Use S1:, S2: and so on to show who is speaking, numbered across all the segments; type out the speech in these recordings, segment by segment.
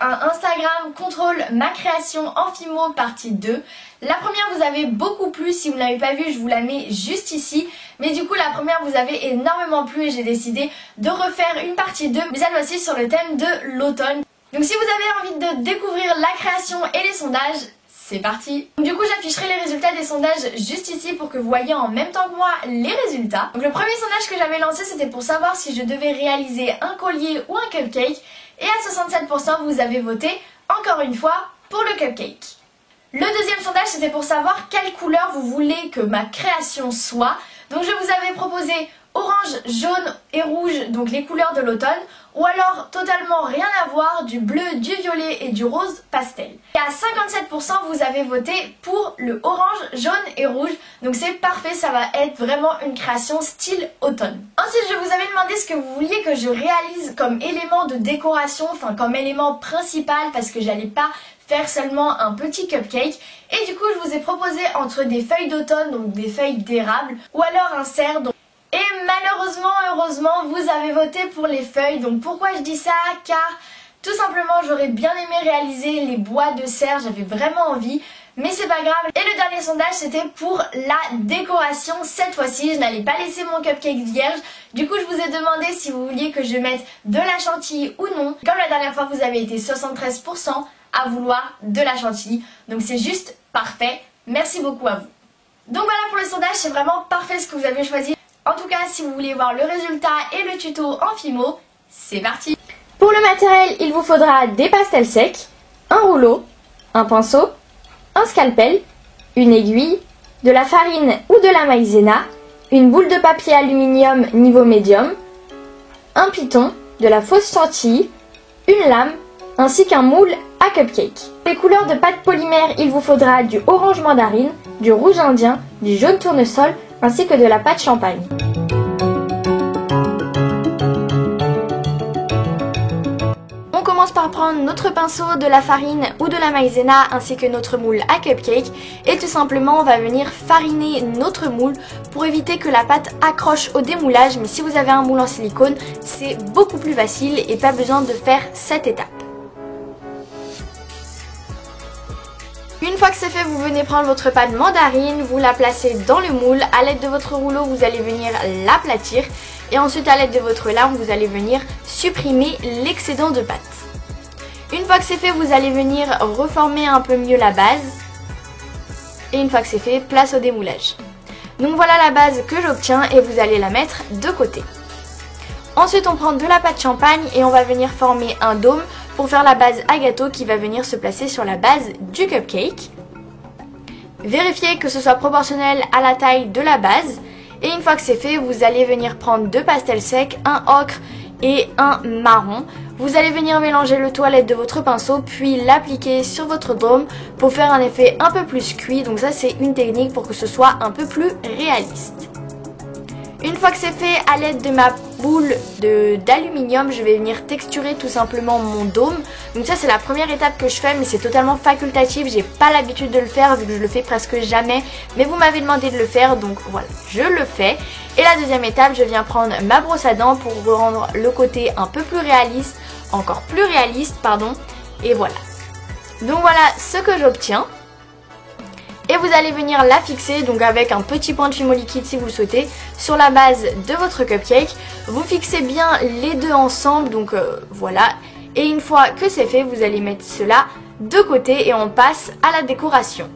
S1: un Instagram contrôle ma création en Fimo partie 2. La première vous avez beaucoup plu, si vous ne l'avez pas vue je vous la mets juste ici. Mais du coup la première vous avez énormément plu et j'ai décidé de refaire une partie 2, mais cette fois-ci sur le thème de l'automne. Donc si vous avez envie de découvrir la création et les sondages, c'est parti. Du coup j'afficherai les résultats des sondages juste ici pour que vous voyez en même temps que moi les résultats. Donc le premier sondage que j'avais lancé c'était pour savoir si je devais réaliser un collier ou un cupcake. Et à 67% vous avez voté encore une fois pour le cupcake. Le deuxième sondage c'était pour savoir quelle couleur vous voulez que ma création soit. Donc je vous avais proposé orange, jaune et rouge, donc les couleurs de l'automne, ou alors totalement rien à voir, du bleu, du violet et du rose pastel. Et à 57% vous avez voté pour le orange, jaune et rouge, donc c'est parfait, ça va être vraiment une création style automne. Ensuite je vous avais demandé ce que vous vouliez que je réalise comme élément de décoration, enfin comme élément principal, parce que j'allais pas faire seulement un petit cupcake. Et du coup je vous ai proposé entre des feuilles d'automne, donc des feuilles d'érable, ou alors un cerf. Et malheureusement, heureusement, vous avez voté pour les feuilles. Donc pourquoi je dis ça? Car tout simplement j'aurais bien aimé réaliser les bois de cerf, j'avais vraiment envie. Mais c'est pas grave. Et le dernier sondage c'était pour la décoration. Cette fois-ci je n'allais pas laisser mon cupcake vierge. Du coup je vous ai demandé si vous vouliez que je mette de la chantilly ou non. Comme la dernière fois vous avez été 73% à vouloir de la chantilly. Donc c'est juste parfait. Merci beaucoup à vous. Donc voilà pour le sondage, c'est vraiment parfait ce que vous avez choisi. En tout cas, si vous voulez voir le résultat et le tuto en Fimo, c'est parti. Pour le matériel, il vous faudra des pastels secs, un rouleau, un pinceau, un scalpel, une aiguille, de la farine ou de la maïzena, une boule de papier aluminium niveau médium, un piton, de la fausse chantilly, une lame, ainsi qu'un moule à cupcake. Pour les couleurs de pâte polymère, il vous faudra du orange mandarine, du rouge indien, du jaune tournesol, ainsi que de la pâte champagne. On commence par prendre notre pinceau, de la farine ou de la maïzena ainsi que notre moule à cupcake et tout simplement on va venir fariner notre moule pour éviter que la pâte accroche au démoulage, mais si vous avez un moule en silicone c'est beaucoup plus facile et pas besoin de faire cette étape. Une fois que c'est fait, vous venez prendre votre pâte mandarine, vous la placez dans le moule. À l'aide de votre rouleau, vous allez venir l'aplatir. Et ensuite, à l'aide de votre lame, vous allez venir supprimer l'excédent de pâte. Une fois que c'est fait, vous allez venir reformer un peu mieux la base. Et une fois que c'est fait, place au démoulage. Donc voilà la base que j'obtiens et vous allez la mettre de côté. Ensuite, on prend de la pâte champagne et on va venir former un dôme pour faire la base à gâteau qui va venir se placer sur la base du cupcake. Vérifiez que ce soit proportionnel à la taille de la base. Et une fois que c'est fait, vous allez venir prendre deux pastels secs, un ocre et un marron. Vous allez venir mélanger le tout à l'aide de votre pinceau, puis l'appliquer sur votre dôme pour faire un effet un peu plus cuit. Donc ça c'est une technique pour que ce soit un peu plus réaliste. Une fois que c'est fait, à l'aide de ma boule d'aluminium, je vais venir texturer tout simplement mon dôme. Donc ça c'est la première étape que je fais, mais c'est totalement facultatif, j'ai pas l'habitude de le faire vu que je le fais presque jamais. Mais vous m'avez demandé de le faire, donc voilà, je le fais. Et la deuxième étape, je viens prendre ma brosse à dents pour rendre le côté un peu plus réaliste, encore plus réaliste, pardon. Et voilà. Donc voilà ce que j'obtiens. Et vous allez venir la fixer, donc avec un petit point de Fimo liquide si vous le souhaitez, sur la base de votre cupcake. Vous fixez bien les deux ensemble, donc voilà. Et une fois que c'est fait, vous allez mettre cela de côté et on passe à la décoration.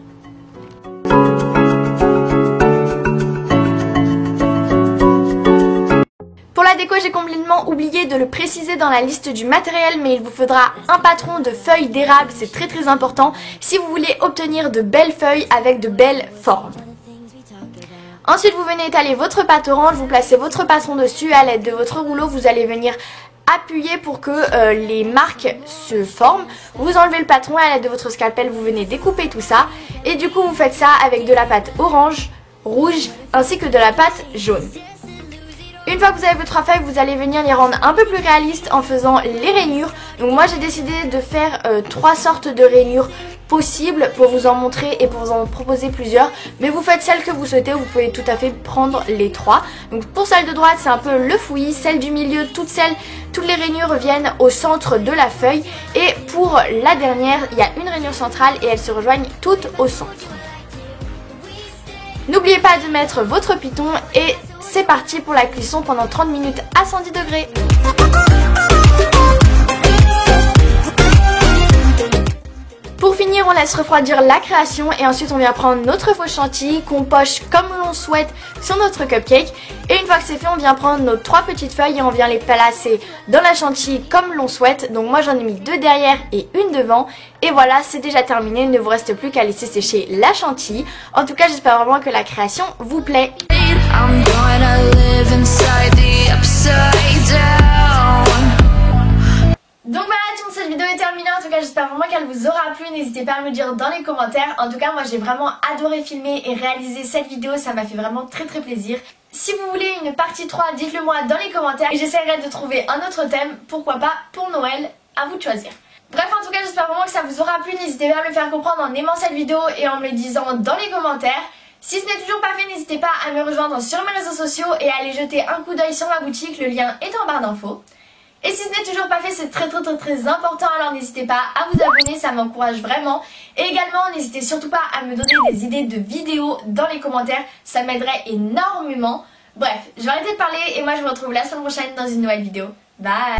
S1: Pour la déco, j'ai complètement oublié de le préciser dans la liste du matériel, mais il vous faudra un patron de feuilles d'érable, c'est très important, si vous voulez obtenir de belles feuilles avec de belles formes. Ensuite, vous venez étaler votre pâte orange, vous placez votre patron dessus, à l'aide de votre rouleau, vous allez venir appuyer pour que les marques se forment. Vous enlevez le patron et à l'aide de votre scalpel, vous venez découper tout ça. Et du coup, vous faites ça avec de la pâte orange, rouge, ainsi que de la pâte jaune. Une fois que vous avez vos trois feuilles, vous allez venir les rendre un peu plus réalistes en faisant les rainures. Donc moi j'ai décidé de faire trois sortes de rainures possibles pour vous en montrer et pour vous en proposer plusieurs, mais vous faites celle que vous souhaitez, vous pouvez tout à fait prendre les trois. Donc pour celle de droite c'est un peu le fouillis, celle du milieu toutes les rainures viennent au centre de la feuille et pour la dernière il y a une rainure centrale et elles se rejoignent toutes au centre. N'oubliez pas de mettre votre piton et c'est parti pour la cuisson pendant 30 minutes à 110 degrés. Pour finir, on laisse refroidir la création et ensuite on vient prendre notre faux chantilly qu'on poche comme l'on souhaite sur notre cupcake. Et une fois que c'est fait, on vient prendre nos 3 petites feuilles et on vient les placer dans la chantilly comme l'on souhaite. Donc moi j'en ai mis 2 derrière et une devant. Et voilà, c'est déjà terminé, il ne vous reste plus qu'à laisser sécher la chantilly. En tout cas, j'espère vraiment que la création vous plaît. Donc voilà, cette vidéo est terminée, en tout cas j'espère vraiment qu'elle vous aura plu, n'hésitez pas à me le dire dans les commentaires. En tout cas moi j'ai vraiment adoré filmer et réaliser cette vidéo, ça m'a fait vraiment très plaisir. Si vous voulez une partie 3, dites-le moi dans les commentaires et j'essaierai de trouver un autre thème, pourquoi pas pour Noël, à vous de choisir. Bref, en tout cas j'espère vraiment que ça vous aura plu, n'hésitez pas à me le faire comprendre en aimant cette vidéo et en me le disant dans les commentaires. Si ce n'est toujours pas fait, n'hésitez pas à me rejoindre sur mes réseaux sociaux et à aller jeter un coup d'œil sur ma boutique, le lien est en barre d'infos. Et si ce n'est toujours pas fait, c'est très important, alors n'hésitez pas à vous abonner, ça m'encourage vraiment. Et également, n'hésitez surtout pas à me donner des idées de vidéos dans les commentaires, ça m'aiderait énormément. Bref, je vais arrêter de parler et moi je vous retrouve la semaine prochaine dans une nouvelle vidéo. Bye.